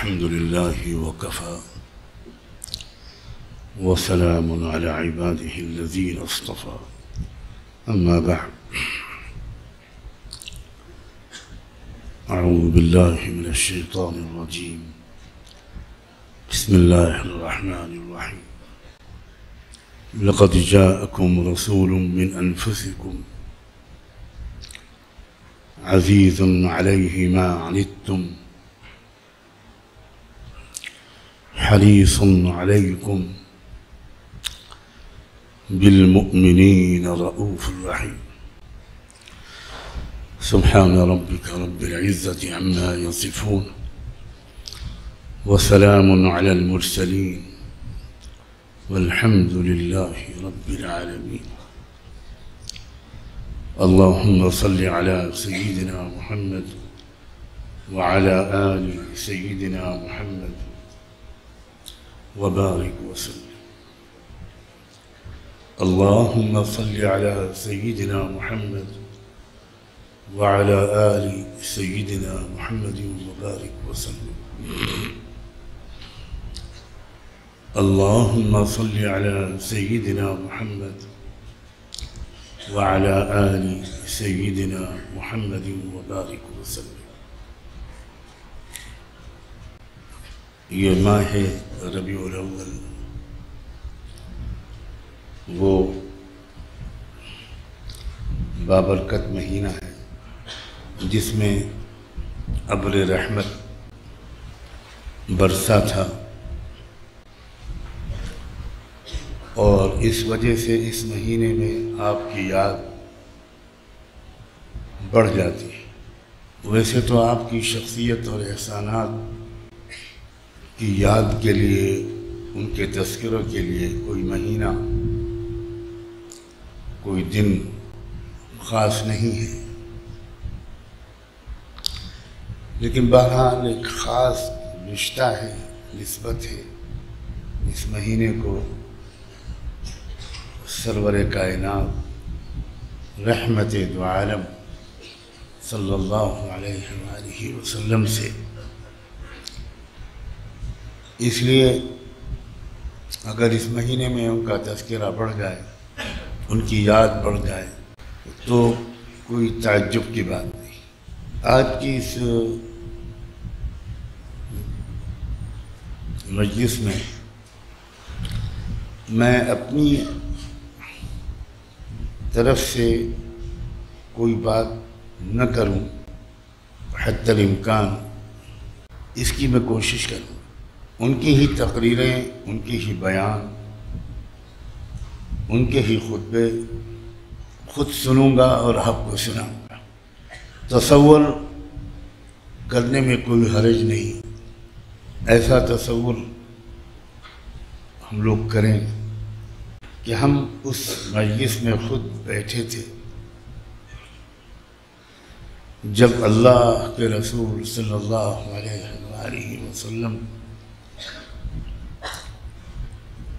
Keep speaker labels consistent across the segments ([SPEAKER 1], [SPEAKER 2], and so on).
[SPEAKER 1] الحمد لله وكفى وسلام على عباده الذين اصطفى أما بعد أعوذ بالله من الشيطان الرجيم بسم الله الرحمن الرحيم لقد جاءكم رسول من أنفسكم عزيز عليه ما عنتم حريص عليكم بالمؤمنين رؤوف رحيم سبحان ربك رب العزة عما يصفون وسلام على المرسلين والحمد لله رب العالمين اللهم صل على سيدنا محمد وعلى آل سيدنا محمد وبارك وسلم اللهم صل على سيدنا محمد وعلى آل سيدنا محمد وبارك وسلم اللهم صل على سيدنا محمد وعلى آل سيدنا محمد وبارك وسلم یہ ماہ ربیع الاول وہ بابرکت مہینہ ہے جس میں ابر رحمت برسا تھا اور اس وجہ سے اس مہینے میں آپ کی یاد بڑھ جاتی ہے۔ ویسے تو آپ کی شخصیت اور احسانات کی یاد کے لیے، ان کے تذکروں کے لیے کوئی مہینہ، کوئی دن خاص نہیں ہے، لیکن بہرحال ایک خاص رشتہ ہے، نسبت ہے اس مہینے کو سرور کائنات رحمت دو عالم صلی اللہ علیہ وآلہ وسلم سے۔ اس لیے اگر اس مہینے میں ان کا تذکرہ بڑھ جائے، ان کی یاد بڑھ جائے تو کوئی تعجب کی بات نہیں۔ آج کی اس مجلس میں میں اپنی طرف سے کوئی بات نہ کروں، حتی الامکان اس کی میں کوشش کروں، ان کی ہی تقریریں، ان کی ہی بیان، ان کے ہی خطبے خود سنوں گا اور آپ کو سناؤں گا۔ تصور کرنے میں کوئی حرج نہیں، ایسا تصور ہم لوگ کریں کہ ہم اس مجلس میں خود بیٹھے تھے جب اللہ کے رسول صلی اللہ علیہ وآلہ وسلم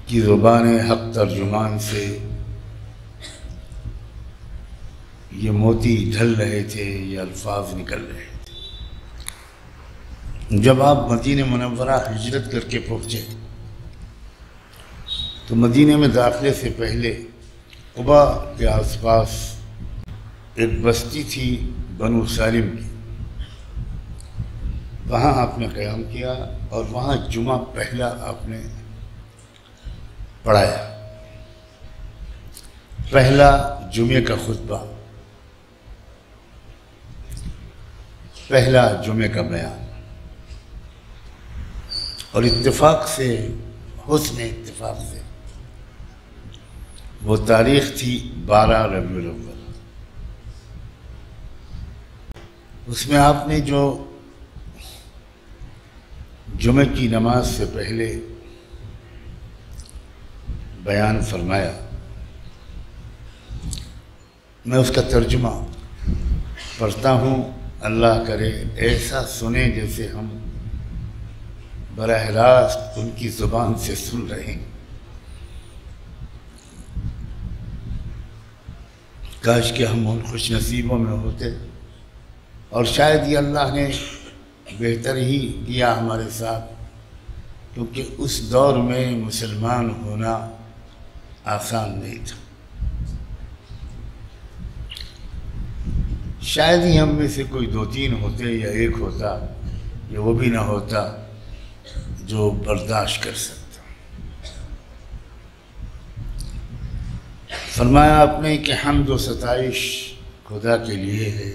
[SPEAKER 1] کی زبان حق ترجمان سے یہ موتی ڈھل رہے تھے، یہ الفاظ نکل رہے تھے۔ جب آپ مدینہ منورہ ہجرت کر کے پہنچے تو مدینہ میں داخلے سے پہلے قباء کے آس پاس ایک بستی تھی بنو سالم کی، وہاں آپ نے قیام کیا اور وہاں جمعہ پہلا آپ نے پڑھایا، پہلا جمعے کا خطبہ، پہلا جمعے کا بیان، اور اتفاق سے، حسن اتفاق سے وہ تاریخ تھی 12 ربیع الاول۔ اس میں آپ نے جو جمعہ کی نماز سے پہلے بیان فرمایا، میں اس کا ترجمہ پڑھتا ہوں، اللہ کرے ایسا سنیں جیسے ہم براہ راست ان کی زبان سے سن رہے ہیں۔ کاش کہ ہم ان خوش نصیبوں میں ہوتے، اور شاید یہ اللہ نے بہتر ہی کیا ہمارے ساتھ، کیونکہ اس دور میں مسلمان ہونا آسان نہیں تھا۔ شاید ہی ہم میں سے کوئی 2-3 ہوتے یا ایک ہوتا یا وہ بھی نہ ہوتا جو برداشت کر سکتا۔ فرمایا آپ نے کہ حمد و ستائش خدا کے لیے ہے،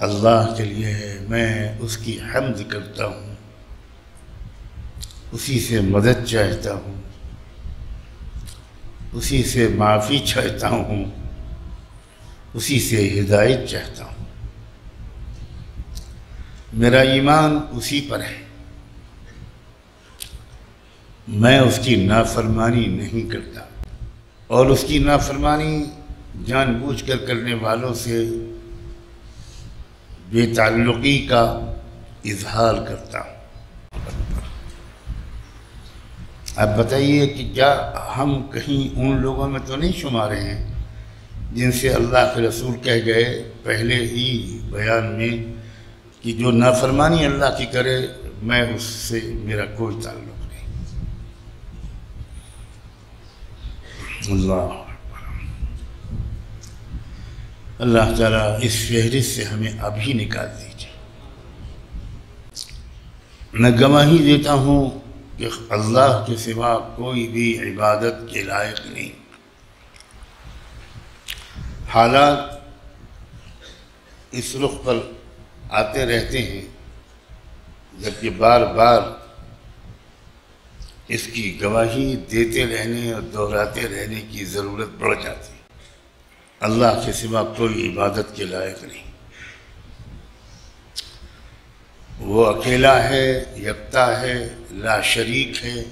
[SPEAKER 1] اللہ کے لیے ہے، میں اس کی حمد کرتا ہوں، اسی سے مدد چاہتا ہوں، اسی سے معافی چاہتا ہوں، اسی سے ہدایت چاہتا ہوں۔ میرا ایمان اسی پر ہے، میں اس کی نافرمانی نہیں کرتا، اور اس کی نافرمانی جان بوجھ کر کرنے والوں سے بے تعلقی کا اظہار کرتا ہوں۔ اب بتائیے کہ کیا ہم کہیں ان لوگوں میں تو نہیں شمارے ہیں جن سے اللہ کے رسول کہہ گئے پہلے ہی بیان میں کہ جو نافرمانی اللہ کی کرے میں اس سے میرا کوئی تعلق نہیں۔ اللہ تعالیٰ اس فہرست سے ہمیں ابھی نکال دیجیے۔ میں گواہی دیتا ہوں کہ اللہ کے سوا کوئی بھی عبادت کے لائق نہیں۔ حالات اس رخ پر آتے رہتے ہیں جبکہ بار بار اس کی گواہی دیتے رہنے اور دہراتے رہنے کی ضرورت پڑ جاتی ہے۔ اللہ کے سوا کوئی عبادت کے لائق نہیں، وہ اکیلا ہے، یکتا ہے، لا شریک ہے،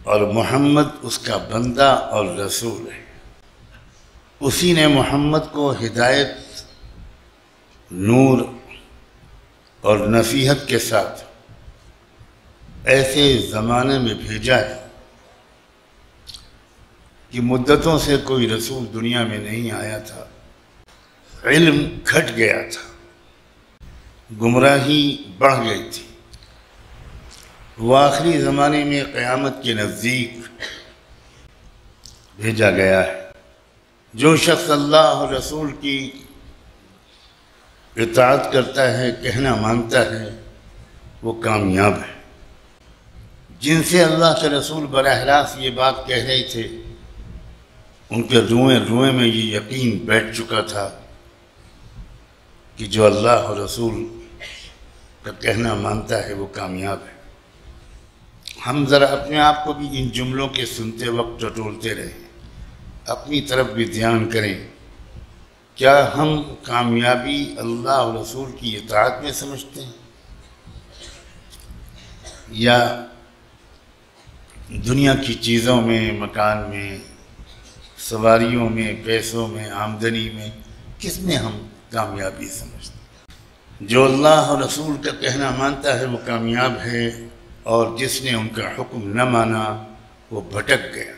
[SPEAKER 1] اور محمد اس کا بندہ اور رسول ہے۔ اسی نے محمد کو ہدایت، نور اور نصیحت کے ساتھ ایسے زمانے میں بھیجا ہے کہ مدتوں سے کوئی رسول دنیا میں نہیں آیا تھا، علم گھٹ گیا تھا، گمراہی بڑھ گئی تھی۔ وہ آخری زمانے میں قیامت کے نزدیک بھیجا گیا ہے۔ جو شخص اللہ اور رسول کی اطاعت کرتا ہے، کہنا مانتا ہے، وہ کامیاب ہے۔ جن سے اللہ کے رسول براہ راست یہ بات کہہ رہے تھے، ان کے روئیں روئیں میں یہ یقین بیٹھ چکا تھا کہ جو اللہ اور رسول کا کہنا مانتا ہے وہ کامیاب ہے۔ ہم ذرا اپنے آپ کو بھی ان جملوں کے سنتے وقت ٹٹولتے رہیں، اپنی طرف بھی دھیان کریں۔ کیا ہم کامیابی اللہ اور رسول کی اطاعت میں سمجھتے ہیں، یا دنیا کی چیزوں میں، مکان میں، سواریوں میں، پیسوں میں، آمدنی میں، کس میں ہم کامیابی سمجھتے ہیں؟ جو اللہ اور رسول کا کہنا مانتا ہے وہ کامیاب ہے، اور جس نے ان کا حکم نہ مانا وہ بھٹک گیا،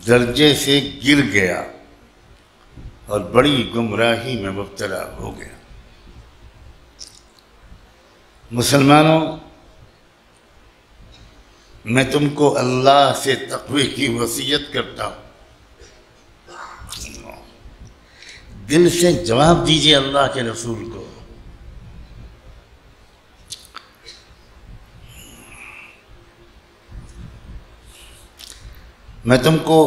[SPEAKER 1] درجے سے گر گیا اور بڑی گمراہی میں مبتلا ہو گیا۔ مسلمانوں، میں تم کو اللہ سے تقوی کی وصیت کرتا ہوں۔ دل سے جواب دیجئے اللہ کے رسول کو۔ میں تم کو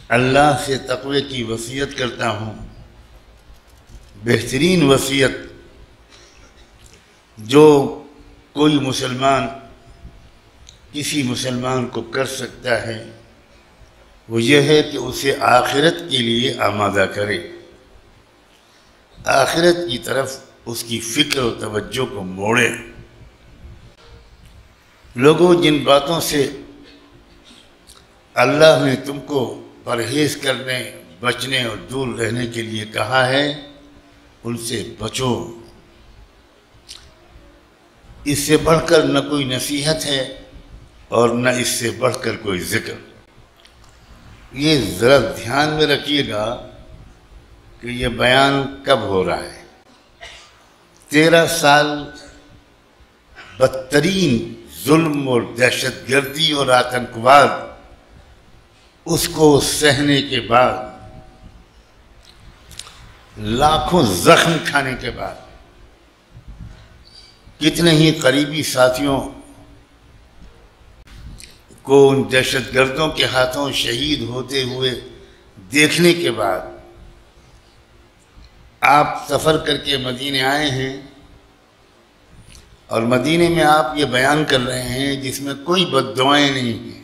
[SPEAKER 1] اللہ سے تقوی کی وصیت کرتا ہوں، بہترین وصیت جو کوئی مسلمان کسی مسلمان کو کر سکتا ہے وہ یہ ہے کہ اسے آخرت کے لیے آمادہ کرے، آخرت کی طرف اس کی فکر و توجہ کو موڑے۔ لوگوں، جن باتوں سے اللہ نے تم کو پرہیز کرنے، بچنے اور دور رہنے کے لیے کہا ہے، ان سے بچو۔ اس سے بڑھ کر نہ کوئی نصیحت ہے اور نہ اس سے بڑھ کر کوئی ذکر۔ یہ ذرا دھیان میں رکھیے گا کہ یہ بیان کب ہو رہا ہے۔ 13 سال بدترین ظلم اور دہشت گردی اور آتنکواد اس کو سہنے کے بعد، لاکھوں زخم کھانے کے بعد، کتنے ہی قریبی ساتھیوں کو ان دہشت گردوں کے ہاتھوں شہید ہوتے ہوئے دیکھنے کے بعد آپ سفر کر کے مدینے آئے ہیں، اور مدینے میں آپ یہ بیان کر رہے ہیں جس میں کوئی بد دعائیں نہیں ہیں،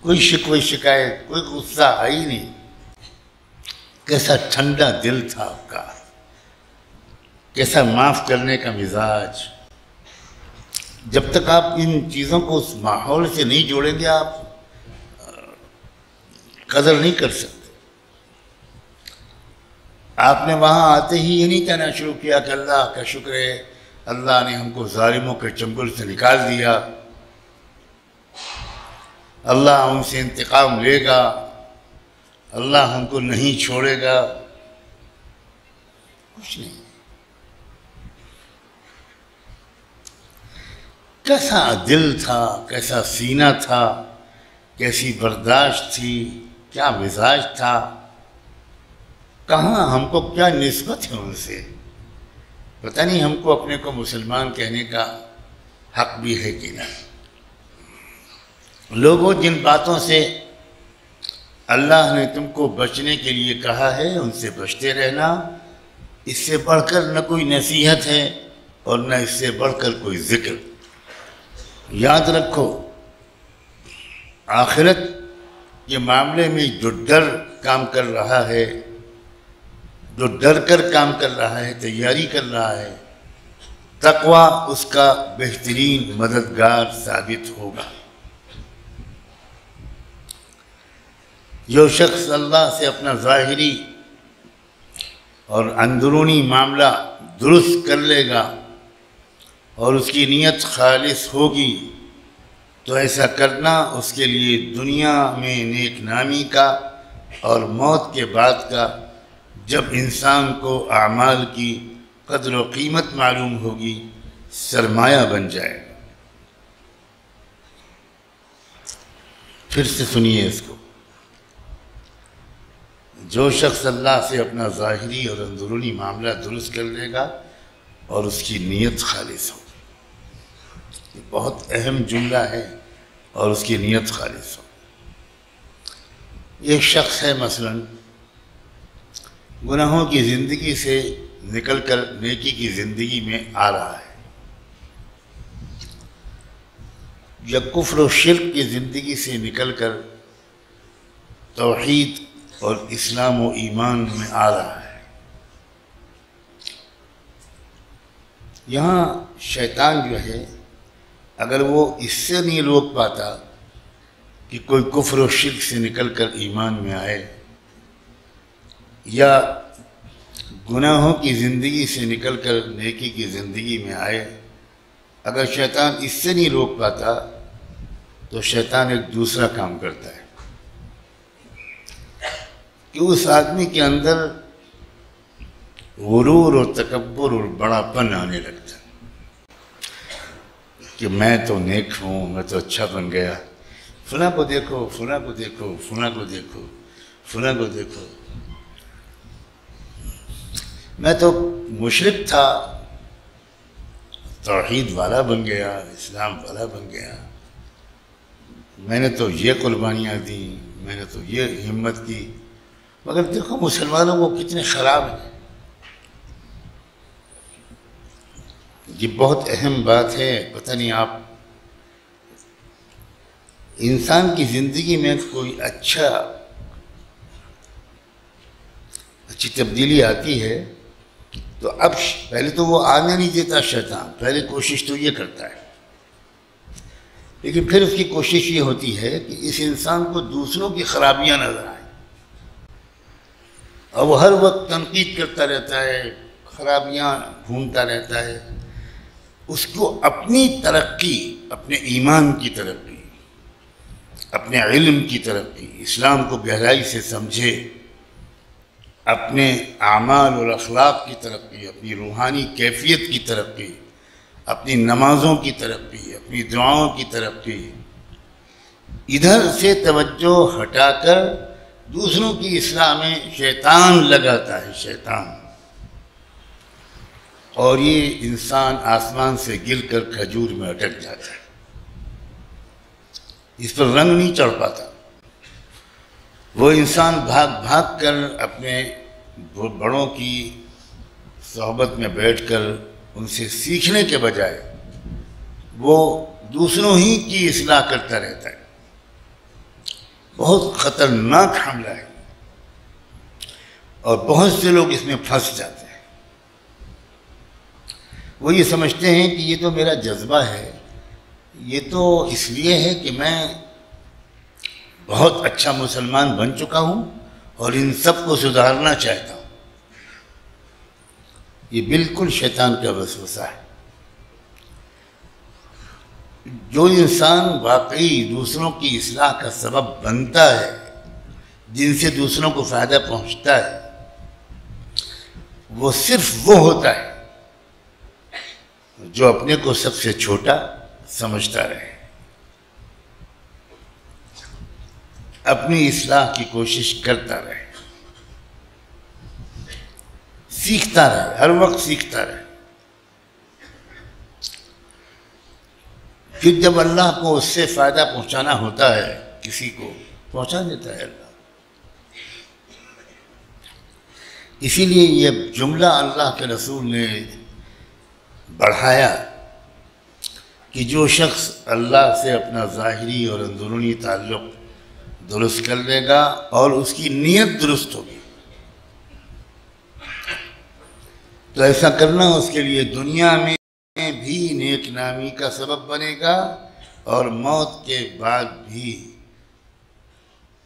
[SPEAKER 1] کوئی شکوہ شکایت، کوئی غصہ ہی نہیں۔ کیسا ٹھنڈا دل تھا آپ کا، کیسا معاف کرنے کا مزاج۔ جب تک آپ ان چیزوں کو اس ماحول سے نہیں جوڑیں گے آپ قدر نہیں کر سکتے۔ آپ نے وہاں آتے ہی یہ نہیں کہنا شروع کیا کہ اللہ کا شکر ہے اللہ نے ہم کو ظالموں کے چنگل سے نکال دیا، اللہ ہم سے انتقام لے گا، اللہ ہم کو نہیں چھوڑے گا، کچھ نہیں۔ کیسا دل تھا، کیسا سینہ تھا، کیسی برداشت تھی، کیا مزاج تھا، کہاں ہم کو کیا نسبت ہے ان سے۔ پتہ نہیں ہم کو اپنے کو مسلمان کہنے کا حق بھی ہے کہ نہیں۔ لوگوں جن باتوں سے اللہ نے تم کو بچنے کے لیے کہا ہے ان سے بچتے رہنا، اس سے بڑھ کر نہ کوئی نصیحت ہے اور نہ اس سے بڑھ کر کوئی ذکر۔ یاد رکھو آخرت کے معاملے میں جو ڈر کام کر رہا ہے، جو ڈر کر کام کر رہا ہے، تیاری کر رہا ہے، تقوی اس کا بہترین مددگار ثابت ہوگا۔ جو شخص اللہ سے اپنا ظاہری اور اندرونی معاملہ درست کر لے گا اور اس کی نیت خالص ہوگی تو ایسا کرنا اس کے لیے دنیا میں نیک نامی کا اور موت کے بعد کا، جب انسان کو اعمال کی قدر و قیمت معلوم ہوگی، سرمایہ بن جائے گا۔ پھر سے سنیے اس کو۔ جو شخص اللہ سے اپنا ظاہری اور اندرونی معاملہ درست کر لے گا اور اس کی نیت خالص ہوگی، یہ بہت اہم جملہ ہے، اور اس کی نیت خالص ہوگی۔ ایک شخص ہے مثلا گناہوں کی زندگی سے نکل کر نیکی کی زندگی میں آ رہا ہے، یا کفر و شرک کی زندگی سے نکل کر توحید اور اسلام و ایمان میں آ رہا ہے۔ یہاں شیطان جو ہے اگر وہ اس سے نہیں روک پاتا کہ کوئی کفر و شرک سے نکل کر ایمان میں آئے، یا گناہوں کی زندگی سے نکل کر نیکی کی زندگی میں آئے، اگر شیطان اس سے نہیں روک پاتا تو شیطان ایک دوسرا کام کرتا ہے کہ اس آدمی کے اندر غرور اور تکبر اور بڑا پن آنے لگتا ہے کہ میں تو نیک ہوں، میں تو اچھا بن گیا، فلاں کو دیکھو، فلاں کو دیکھو، فلاں کو دیکھو، فلاں کو دیکھو، میں تو مشرک تھا، توحید والا بن گیا، اسلام والا بن گیا، میں نے تو یہ قربانیاں دیں، میں نے تو یہ ہمت کی، مگر دیکھو مسلمانوں کو کتنے خراب ہیں۔ یہ بہت اہم بات ہے۔ پتہ نہیں آپ انسان کی زندگی میں کوئی اچھی تبدیلی آتی ہے تو اب پہلے تو وہ آنے نہیں دیتا شیطان، پہلے کوشش تو یہ کرتا ہے، لیکن پھر اس کی کوشش یہ ہوتی ہے کہ اس انسان کو دوسروں کی خرابیاں نظر آئیں، اور وہ ہر وقت تنقید کرتا رہتا ہے، خرابیاں ڈھونڈتا رہتا ہے۔ اس کو اپنی ترقی، اپنے ایمان کی ترقی، اپنے علم کی ترقی، اسلام کو گہرائی سے سمجھے، اپنے اعمال اور اخلاق کی ترقی، اپنی روحانی کیفیت کی ترقی، اپنی نمازوں کی ترقی، اپنی دعاؤں کی ترقی، ادھر سے توجہ ہٹا کر دوسروں کی اصلاح میں شیطان لگاتا ہے، شیطان. اور یہ انسان آسمان سے گر کر کھجور میں اٹک جاتا ہے، اس پر رنگ نہیں چڑھ پاتا. وہ انسان بھاگ بھاگ کر اپنے بڑوں کی صحبت میں بیٹھ کر ان سے سیکھنے کے بجائے وہ دوسروں ہی کی اصلاح کرتا رہتا ہے. بہت خطرناک حملہ ہے اور بہت سے لوگ اس میں پھنس جاتے ہیں. وہ یہ سمجھتے ہیں کہ یہ تو میرا جذبہ ہے، یہ تو اس لیے ہے کہ میں بہت اچھا مسلمان بن چکا ہوں اور ان سب کو سدھارنا چاہتا ہوں. یہ بالکل شیطان کا وسوسہ ہے. جو انسان واقعی دوسروں کی اصلاح کا سبب بنتا ہے، جن سے دوسروں کو فائدہ پہنچتا ہے، وہ صرف وہ ہوتا ہے جو اپنے کو سب سے چھوٹا سمجھتا رہے، اپنی اصلاح کی کوشش کرتا رہے، سیکھتا رہے، ہر وقت سیکھتا رہے. پھر جب اللہ کو اس سے فائدہ پہنچانا ہوتا ہے، کسی کو پہنچا دیتا ہے اللہ. اسی لیے یہ جملہ اللہ کے رسول نے بڑھایا کہ جو شخص اللہ سے اپنا ظاہری اور اندرونی تعلق درست کر لے گا اور اس کی نیت درست ہوگی، تو ایسا کرنا اس کے لیے دنیا میں بھی نیک نامی کا سبب بنے گا اور موت کے بعد بھی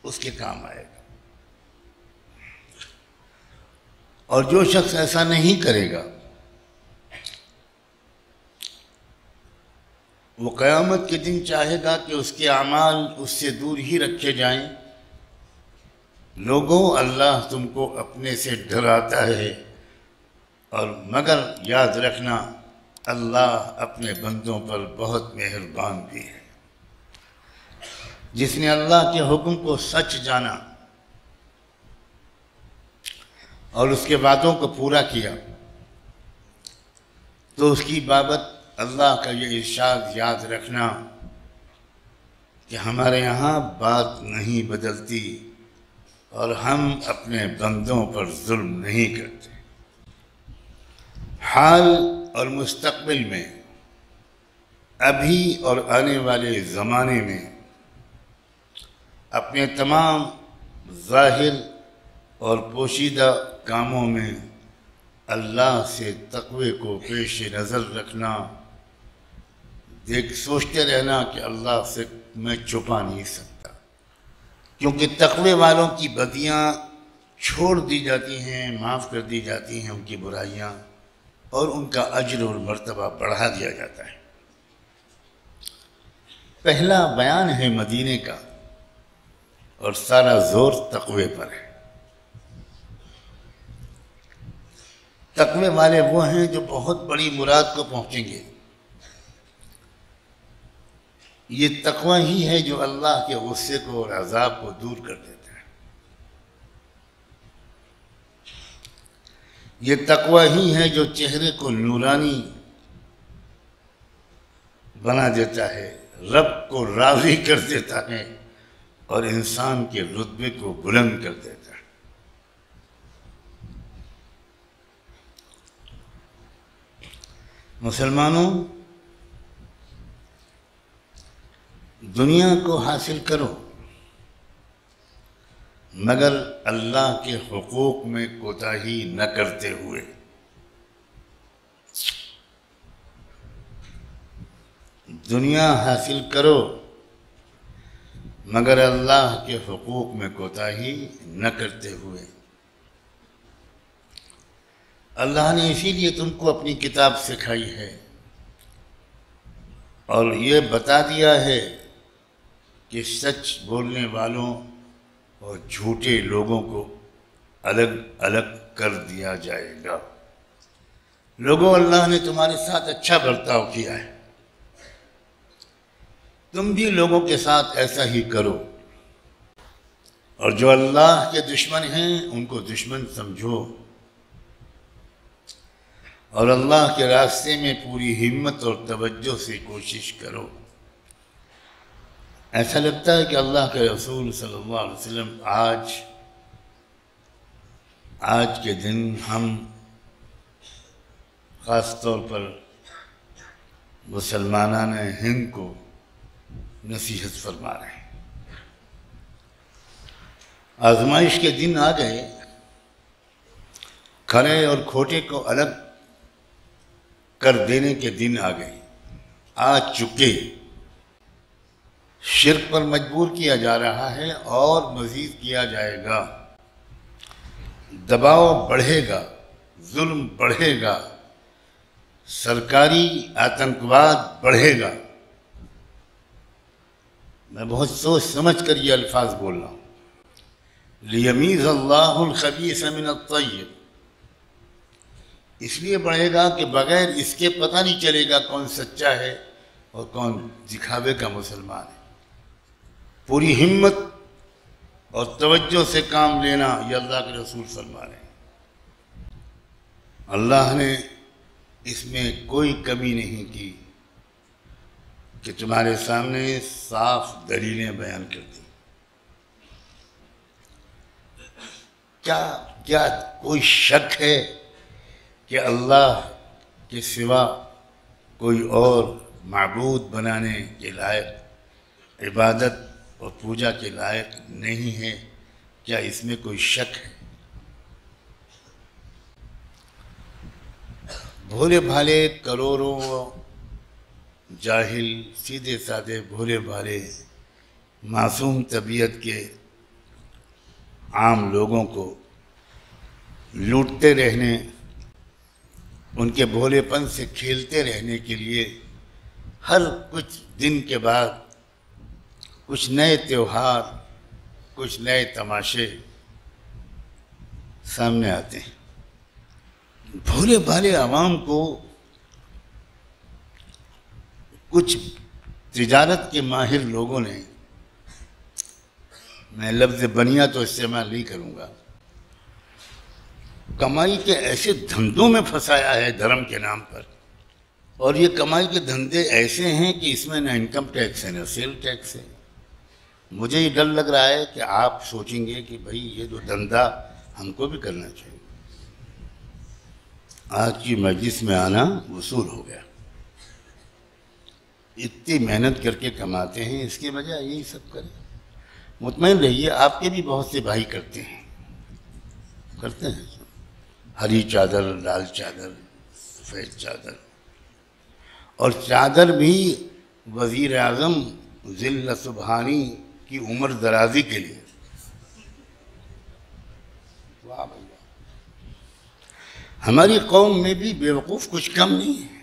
[SPEAKER 1] اس کے کام آئے گا. اور جو شخص ایسا نہیں کرے گا وہ قیامت کے دن چاہے گا کہ اس کے اعمال اس سے دور ہی رکھے جائیں. لوگوں، اللہ تم کو اپنے سے ڈراتا ہے، اور مگر یاد رکھنا اللہ اپنے بندوں پر بہت مہربان بھی ہے. جس نے اللہ کے حکم کو سچ جانا اور اس کے وعدوں کو پورا کیا، تو اس کی بابت اللہ کا یہ ارشاد یاد رکھنا کہ ہمارے یہاں بات نہیں بدلتی اور ہم اپنے بندوں پر ظلم نہیں کرتے. حال اور مستقبل میں، ابھی اور آنے والے زمانے میں، اپنے تمام ظاہر اور پوشیدہ کاموں میں اللہ سے تقوی کو پیش نظر رکھنا، سوچتے رہنا کہ اللہ سے میں چھپا نہیں سکتا، کیونکہ تقوی والوں کی بدیاں چھوڑ دی جاتی ہیں، معاف کر دی جاتی ہیں ان کی برائیاں، اور ان کا اجر اور مرتبہ بڑھا دیا جاتا ہے. پہلا بیان ہے مدینے کا اور سارا زور تقوی پر ہے. تقوی والے وہ ہیں جو بہت بڑی مراد کو پہنچیں گے. یہ تقوی ہی ہے جو اللہ کے غصے کو اور عذاب کو دور کر دیتا ہے. یہ تقوی ہی ہے جو چہرے کو نورانی بنا دیتا ہے، رب کو راضی کر دیتا ہے اور انسان کے رتبے کو بلند کر دیتا ہے. مسلمانوں، دنیا کو حاصل کرو مگر اللہ کے حقوق میں کوتاہی نہ کرتے ہوئے. دنیا حاصل کرو مگر اللہ کے حقوق میں کوتاہی نہ کرتے ہوئے. اللہ نے اسی لیے تم کو اپنی کتاب سکھائی ہے اور یہ بتا دیا ہے کہ سچ بولنے والوں اور جھوٹے لوگوں کو الگ الگ کر دیا جائے گا۔ لوگوں، اللہ نے تمہارے ساتھ اچھا برتاؤ کیا ہے، تم بھی لوگوں کے ساتھ ایسا ہی کرو، اور جو اللہ کے دشمن ہیں ان کو دشمن سمجھو، اور اللہ کے راستے میں پوری ہمت اور توجہ سے کوشش کرو۔ ایسا لگتا ہے کہ اللہ کے رسول صلی اللہ علیہ وسلم آج کے دن ہم خاص طور پر مسلمانان ہند کو نصیحت فرما رہے ہیں۔ آزمائش کے دن آ گئے، کھرے اور کھوٹے کو الگ کر دینے کے دن آ گئے، آ چکے۔ شرک پر مجبور کیا جا رہا ہے اور مزید کیا جائے گا، دباؤ بڑھے گا، ظلم بڑھے گا، سرکاری آتنکواد بڑھے گا۔ میں بہت سوچ سمجھ کر یہ الفاظ بول رہا ہوں۔ لیمیز اللہ الخبیث من الطیب، اس لیے بڑھے گا کہ بغیر اس کے پتہ نہیں چلے گا کون سچا ہے اور کون دکھاوے کا مسلمان ہے۔ پوری ہمت اور توجہ سے کام لینا، یہ اللہ کے رسول فرما رہے ہیں۔ اللہ نے اس میں کوئی کمی نہیں کی کہ تمہارے سامنے صاف دلیلیں بیان کر دی۔ کیا کوئی شک ہے کہ اللہ کے سوا کوئی اور معبود بنانے کے لائق، عبادت اور پوجا کے لائق نہیں ہے؟ کیا اس میں کوئی شک ہے؟ بھولے بھالے کروڑوں جاہل، سیدھے سادے بھولے بھالے معصوم طبیعت کے عام لوگوں کو لوٹتے رہنے، ان کے بھولے پن سے کھیلتے رہنے کے لیے ہر کچھ دن کے بعد کچھ نئے تہوار، کچھ نئے تماشے سامنے آتے ہیں۔ بھولے بھالے عوام کو کچھ تجارت کے ماہر لوگوں نے، میں لفظ بنیا تو استعمال نہیں کروں گا، کمائی کے ایسے دھندوں میں پھنسایا ہے دھرم کے نام پر، اور یہ کمائی کے دھندے ایسے ہیں کہ اس میں نہ انکم ٹیکس ہے نہ سیل ٹیکس ہے۔ مجھے یہ ڈر لگ رہا ہے کہ آپ سوچیں گے کہ بھئی یہ جو دھندا ہم کو بھی کرنا چاہیے۔ آج کی مجلس میں آنا وصول ہو گیا، اتنی محنت کر کے کماتے ہیں، اس کے بجائے یہی سب کریں۔ مطمئن رہیے، آپ کے بھی بہت سے بھائی کرتے ہیں ہری چادر، لال چادر، سفید چادر، اور چادر بھی وزیر اعظم ذل سبحانی کی عمر درازی کے لیے۔ واہ بھائی، ہماری قوم میں بھی بیوقوف کچھ کم نہیں ہے۔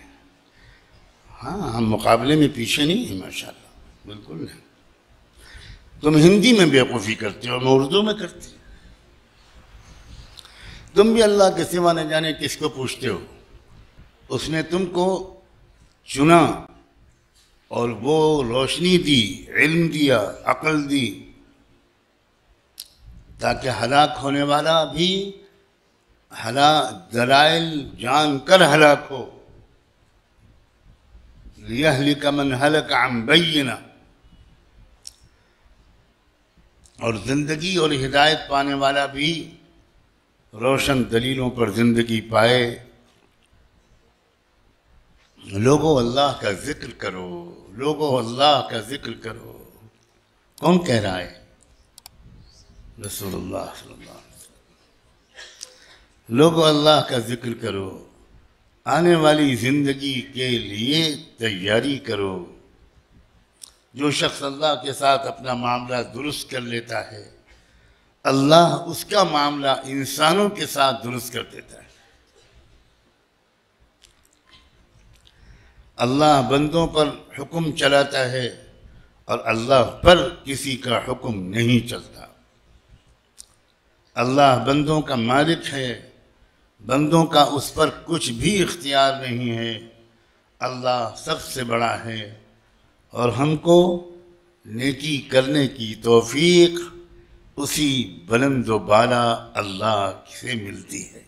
[SPEAKER 1] ہاں، ہم مقابلے میں پیچھے نہیں ہیں ماشاءاللہ، بالکل نہیں۔ تم ہندی میں بیوقوفی کرتے ہو، میں اردو میں کرتی ہوں۔ تم بھی اللہ کے سوا نہ جانے کس کو پوچھتے ہو۔ اس نے تم کو چنا اور وہ روشنی دی، علم دیا، عقل دی، تاکہ ہلاک ہونے والا بھی دلائل جان کر ہلاک ہو۔ لِيَهْلِكَ مَنْ هَلَكَ عَنْ بَيِّنَةٍ، اور زندگی اور ہدایت پانے والا بھی روشن دلیلوں پر زندگی پائے۔ لوگوں اللہ کا ذکر کرو، لوگوں اللہ کا ذکر کرو۔ کون کہہ رہا ہے؟ رسول اللہ صلی اللہ علیہ وسلم۔ لوگوں اللہ کا ذکر کرو، آنے والی زندگی کے لیے تیاری کرو۔ جو شخص اللہ کے ساتھ اپنا معاملہ درست کر لیتا ہے، اللہ اس کا معاملہ انسانوں کے ساتھ درست کر دیتا ہے۔ اللہ بندوں پر حکم چلاتا ہے اور اللہ پر کسی کا حکم نہیں چلتا۔ اللہ بندوں کا مالک ہے، بندوں کا اس پر کچھ بھی اختیار نہیں ہے، اللہ سب سے بڑا ہے، اور ہم کو نیکی کرنے کی توفیق اسی بلند و بالا اللہ سے ملتی ہے۔